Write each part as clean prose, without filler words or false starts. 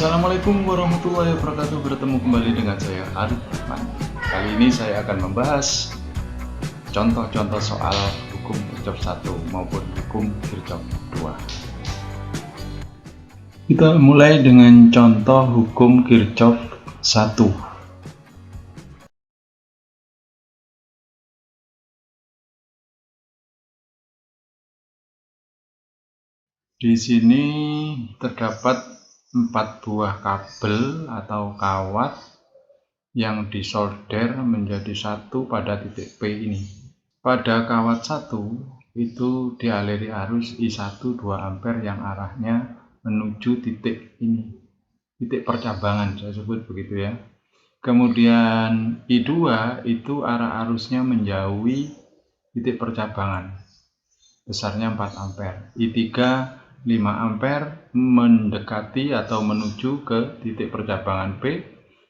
Assalamualaikum warahmatullahi wabarakatuh. Bertemu kembali dengan saya Arif Rahman. Kali ini saya akan membahas contoh-contoh soal hukum Kirchhoff 1 maupun hukum Kirchhoff 2. Kita mulai dengan contoh hukum Kirchhoff 1. Di sini terdapat 4 buah kabel atau kawat yang disolder menjadi satu pada titik P ini. Pada kawat 1 itu dialiri arus I1 2 ampere yang arahnya menuju titik ini, titik percabangan, saya sebut begitu ya. Kemudian I2 itu arah arusnya menjauhi titik percabangan, besarnya 4 ampere. I3 5 ampere mendekati atau menuju ke titik percabangan P,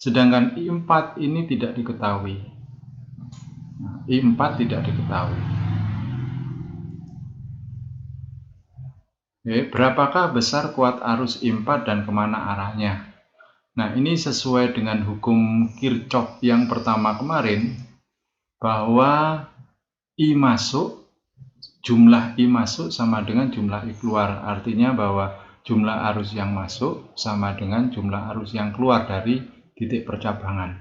sedangkan I4 ini tidak diketahui. I4 tidak diketahui. Berapakah besar kuat arus I4 dan kemana arahnya? Nah, ini sesuai dengan hukum Kirchhoff yang pertama kemarin, bahwa I masuk, jumlah I masuk sama dengan jumlah I keluar. Artinya bahwa jumlah arus yang masuk sama dengan jumlah arus yang keluar dari titik percabangan.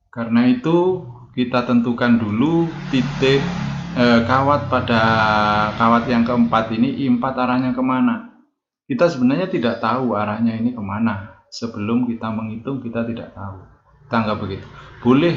Karena itu kita tentukan dulu titik kawat pada kawat yang keempat ini I4 arahnya kemana. Kita sebenarnya tidak tahu arahnya ini kemana. Sebelum kita menghitung kita tidak tahu. Kita anggap begitu. Boleh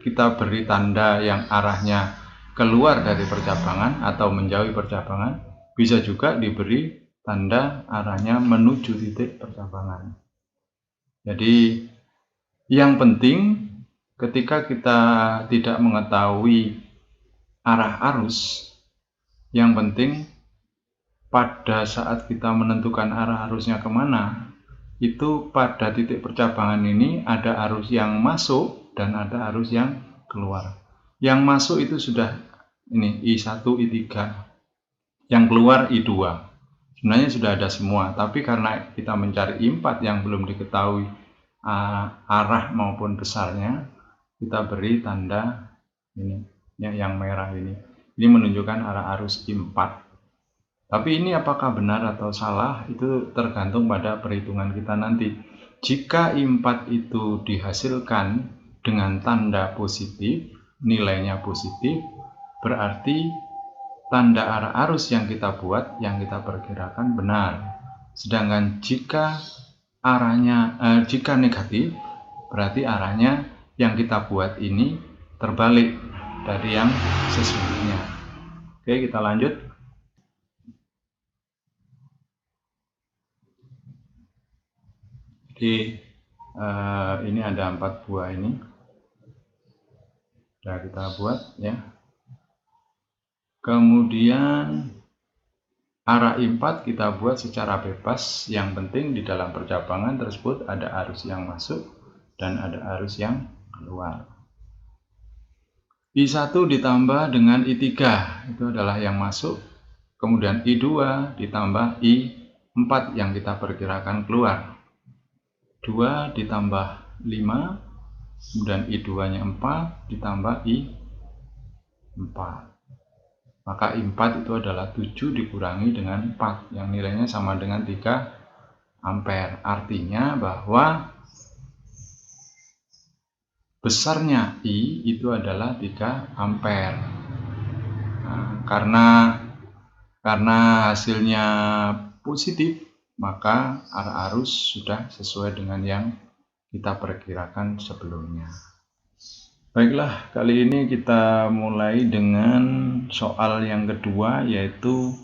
kita beri tanda yang arahnya keluar dari percabangan atau menjauhi percabangan. Bisa juga diberi tanda arahnya menuju titik percabangan. Jadi yang penting ketika kita tidak mengetahui arah arus, yang penting pada saat kita menentukan arah arusnya kemana, itu pada titik percabangan ini ada arus yang masuk dan ada arus yang keluar. Yang masuk itu sudah ini I1, I3, yang keluar I2. Sebenarnya sudah ada semua, tapi karena kita mencari I4 yang belum diketahui arah maupun besarnya, kita beri tanda ini yang merah ini. Ini menunjukkan arah arus I4. Tapi ini apakah benar atau salah itu tergantung pada perhitungan kita nanti. Jika I4 itu dihasilkan dengan tanda positif, nilainya positif, berarti tanda arah arus yang kita buat, yang kita perkirakan benar. Sedangkan jika jika negatif, berarti arahnya yang kita buat ini terbalik dari yang sesungguhnya. Oke, kita lanjut. Jadi ini ada 4 buah ini. Sudah kita buat ya. Kemudian arah I4 kita buat secara bebas. Yang penting di dalam percabangan tersebut ada arus yang masuk dan ada arus yang keluar. I1 ditambah dengan I3 itu adalah yang masuk. Kemudian I2 ditambah I4 yang kita perkirakan keluar. 2 ditambah 5, kemudian I2 nya 4 ditambah I4, maka I4 itu adalah 7 dikurangi dengan 4 yang nilainya sama dengan 3 ampere. Artinya bahwa besarnya I itu adalah 3 ampere. Nah, karena hasilnya positif, maka arah arus sudah sesuai dengan yang kita perkirakan sebelumnya. Baiklah, kali ini kita mulai dengan soal yang kedua, yaitu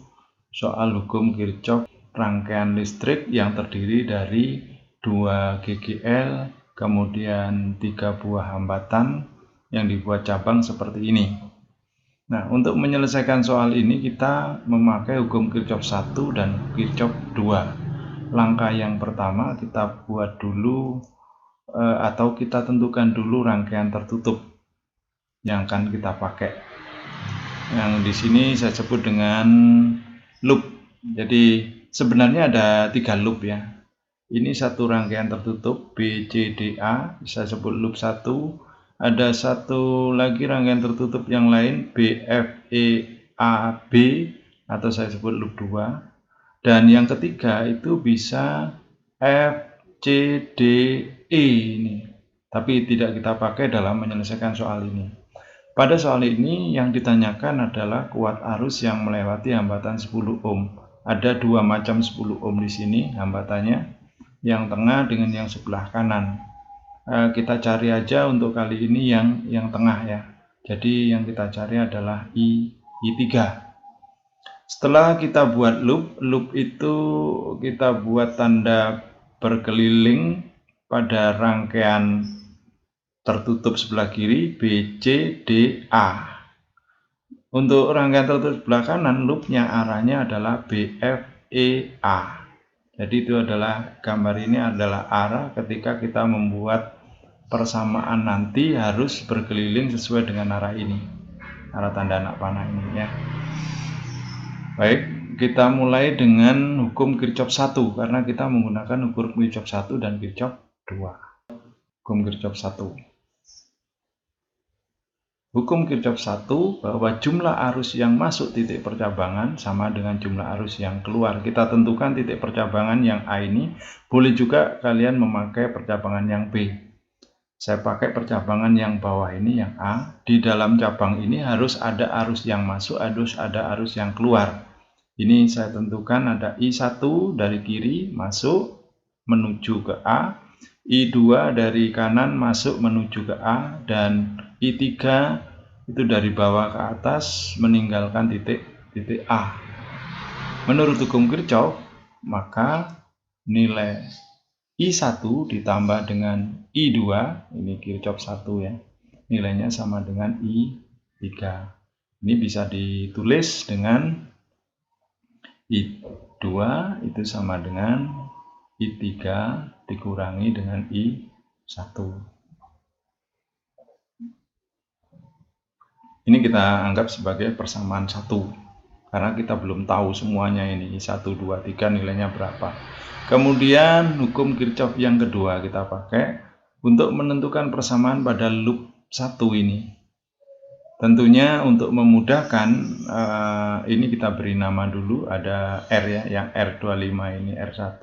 soal hukum Kirchhoff rangkaian listrik yang terdiri dari 2 GGL, kemudian 3 buah hambatan yang dibuat cabang seperti ini. Nah, untuk menyelesaikan soal ini kita memakai hukum Kirchhoff 1 dan Kirchhoff 2. Langkah yang pertama kita buat dulu atau kita tentukan dulu rangkaian tertutup yang akan kita pakai. Yang di sini saya sebut dengan loop. Jadi sebenarnya ada 3 loop ya. Ini satu rangkaian tertutup B, C, D, A, bisa sebut loop 1. Ada satu lagi rangkaian tertutup yang lain B, F, E, A, B, atau saya sebut loop 2. Dan yang ketiga itu bisa F, C, D, E ini. Tapi tidak kita pakai dalam menyelesaikan soal ini. Pada soal ini yang ditanyakan adalah kuat arus yang melewati hambatan 10 ohm. Ada 2 macam 10 ohm di sini hambatannya, yang tengah dengan yang sebelah kanan. Kita cari aja untuk kali ini yang tengah ya. Jadi yang kita cari adalah I3. Setelah kita buat loop itu kita buat tanda berkeliling pada rangkaian tertutup sebelah kiri B, C, D, A. Untuk rangkaian tertutup sebelah kanan, loopnya arahnya adalah B, F, E, A. Jadi itu adalah gambar ini adalah arah ketika kita membuat persamaan nanti harus berkeliling sesuai dengan arah ini, arah tanda anak panah ini ya. Baik, kita mulai dengan hukum Kirchhoff 1 karena kita menggunakan hukum Kirchhoff 1 dan Kirchhoff 2. Hukum Kirchhoff 1. Hukum Kirchhoff 1 bahwa jumlah arus yang masuk titik percabangan sama dengan jumlah arus yang keluar. Kita tentukan titik percabangan yang A ini, boleh juga kalian memakai percabangan yang B. Saya pakai percabangan yang bawah ini yang A. Di dalam cabang ini harus ada arus yang masuk, harus ada arus yang keluar. Ini saya tentukan ada I1 dari kiri masuk menuju ke A, I2 dari kanan masuk menuju ke A, dan I3 itu dari bawah ke atas meninggalkan titik A. Menurut hukum Kirchhoff, maka nilai I1 ditambah dengan I2, ini Kirchhoff 1 ya, nilainya sama dengan I3. Ini bisa ditulis dengan I2 itu sama dengan I3 dikurangi dengan I1. Ini kita anggap sebagai persamaan 1 karena kita belum tahu semuanya ini I1, 2, 3 nilainya berapa. Kemudian hukum Kirchhoff yang kedua kita pakai untuk menentukan persamaan pada loop 1 ini. Tentunya untuk memudahkan ini kita beri nama dulu, ada R ya, yang R25 ini R1,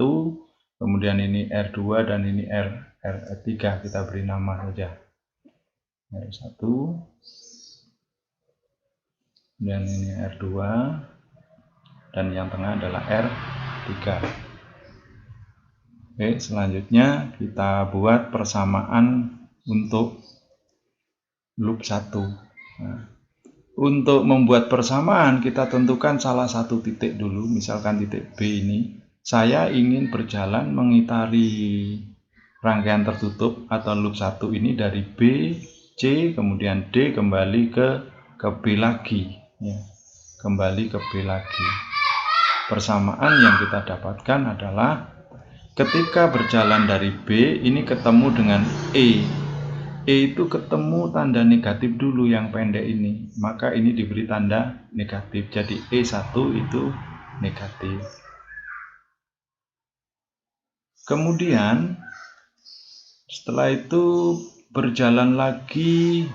kemudian ini R2 dan ini R3, kita beri nama saja R1, dan ini R2, dan yang tengah adalah R3. Oke, selanjutnya kita buat persamaan untuk loop 1. Nah, untuk membuat persamaan kita tentukan salah satu titik dulu, misalkan titik B ini. Saya ingin berjalan mengitari rangkaian tertutup atau loop 1 ini dari B, C, kemudian D kembali ke B lagi ya. Kembali ke B lagi. Persamaan yang kita dapatkan adalah ketika berjalan dari B ini ketemu dengan E itu ketemu tanda negatif dulu yang pendek ini, maka ini diberi tanda negatif, jadi E1 itu negatif. Kemudian setelah itu berjalan lagi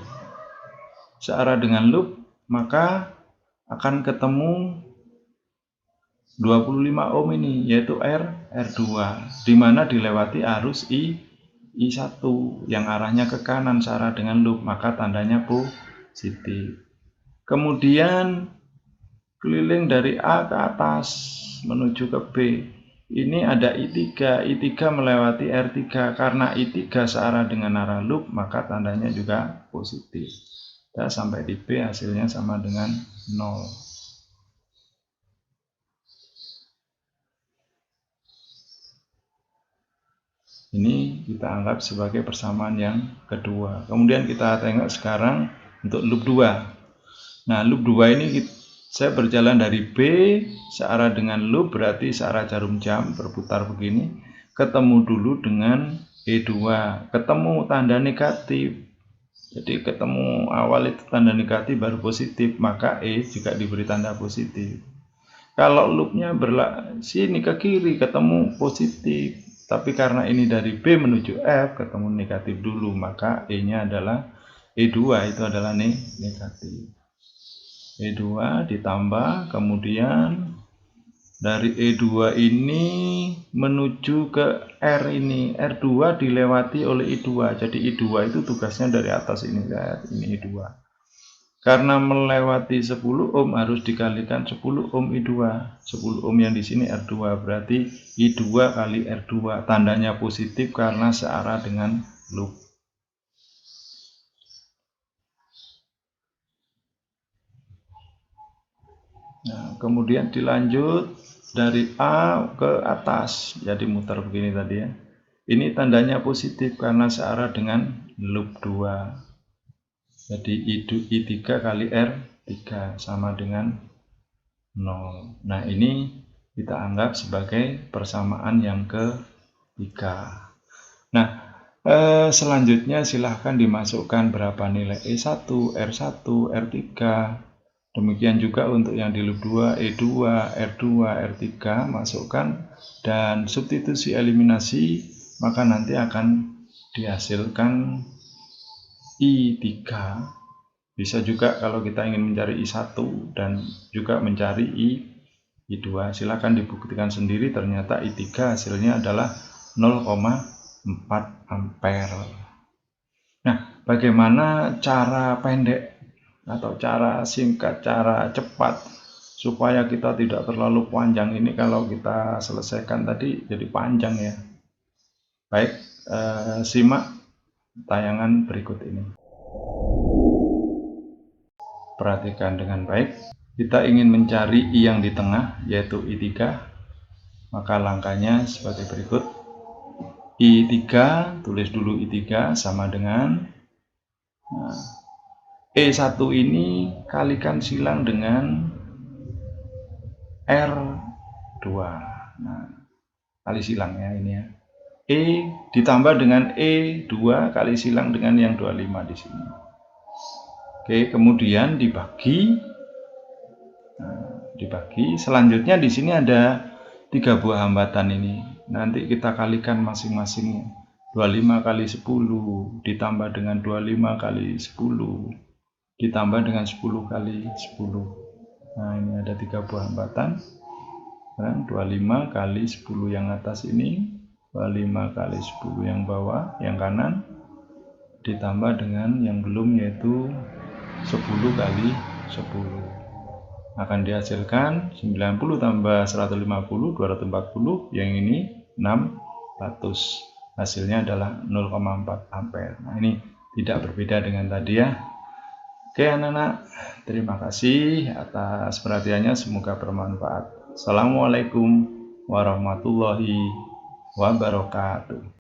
searah dengan loop, maka akan ketemu 25 ohm ini, yaitu R2, di mana dilewati arus I1 yang arahnya ke kanan searah dengan loop, maka tandanya positif. Kemudian keliling dari A ke atas menuju ke B. Ini ada I3 melewati R3, karena I3 searah dengan arah loop, maka tandanya juga positif. Kita sampai di B hasilnya sama dengan 0. Ini kita anggap sebagai persamaan yang kedua. Kemudian kita tengok sekarang untuk loop 2. Nah, loop 2 ini saya berjalan dari B searah dengan loop, berarti searah jarum jam berputar begini. Ketemu dulu dengan E2, ketemu tanda negatif. Jadi ketemu awal itu tanda negatif baru positif, maka E juga diberi tanda positif. Kalau loopnya sini ke kiri ketemu positif, tapi karena ini dari B menuju F ketemu negatif dulu, maka E-nya adalah E2 itu adalah negatif. E2 ditambah, kemudian dari E2 ini menuju ke R ini, R2 dilewati oleh I2, jadi I2 itu tugasnya dari atas ini I2. Karena melewati 10 ohm harus dikalikan 10 ohm I2. 10 ohm yang di sini R2, berarti I2 kali R2. Tandanya positif karena searah dengan loop. Nah, kemudian dilanjut dari A ke atas, jadi muter begini tadi ya. Ini tandanya positif karena searah dengan loop 2. Jadi I3 kali R3 sama dengan 0. Nah, ini kita anggap sebagai persamaan yang ketiga. Nah, selanjutnya silahkan dimasukkan berapa nilai E1, R1, R3. Demikian juga untuk yang di loop 2, E2, R2, R3 masukkan dan substitusi eliminasi, maka nanti akan dihasilkan I3. Bisa juga kalau kita ingin mencari I1 dan juga mencari I2, silakan dibuktikan sendiri. Ternyata I3 hasilnya adalah 0,4 ampere. Nah, bagaimana cara pendek atau cara singkat, cara cepat supaya kita tidak terlalu panjang? Ini kalau kita selesaikan tadi jadi panjang ya. Baik, simak tayangan berikut ini. Perhatikan dengan baik. Kita ingin mencari I yang di tengah, yaitu I3. Maka langkahnya sebagai berikut. I3, tulis dulu I3 sama dengan E1 ini kalikan silang dengan R2. Nah, kali silang ya ini ya. E ditambah dengan E2 kali silang dengan yang 25 di sini. Oke, kemudian dibagi. Selanjutnya di sini ada 3 buah hambatan ini. Nanti kita kalikan masing-masing. 25 kali 10 ditambah dengan 25 kali 10 ditambah dengan 10 kali 10. Nah, ini ada 3 buah hambatan. 25 kali 10 yang atas ini, 25 kali 10 yang bawah, yang kanan, ditambah dengan yang belum, yaitu 10 kali 10. Akan dihasilkan 90 tambah 150, 240, yang ini 600. Hasilnya adalah 0,4 ampere. Nah, ini tidak berbeda dengan tadi ya. Oke anak-anak, terima kasih atas perhatiannya, semoga bermanfaat. Assalamualaikum warahmatullahi wabarakatuh.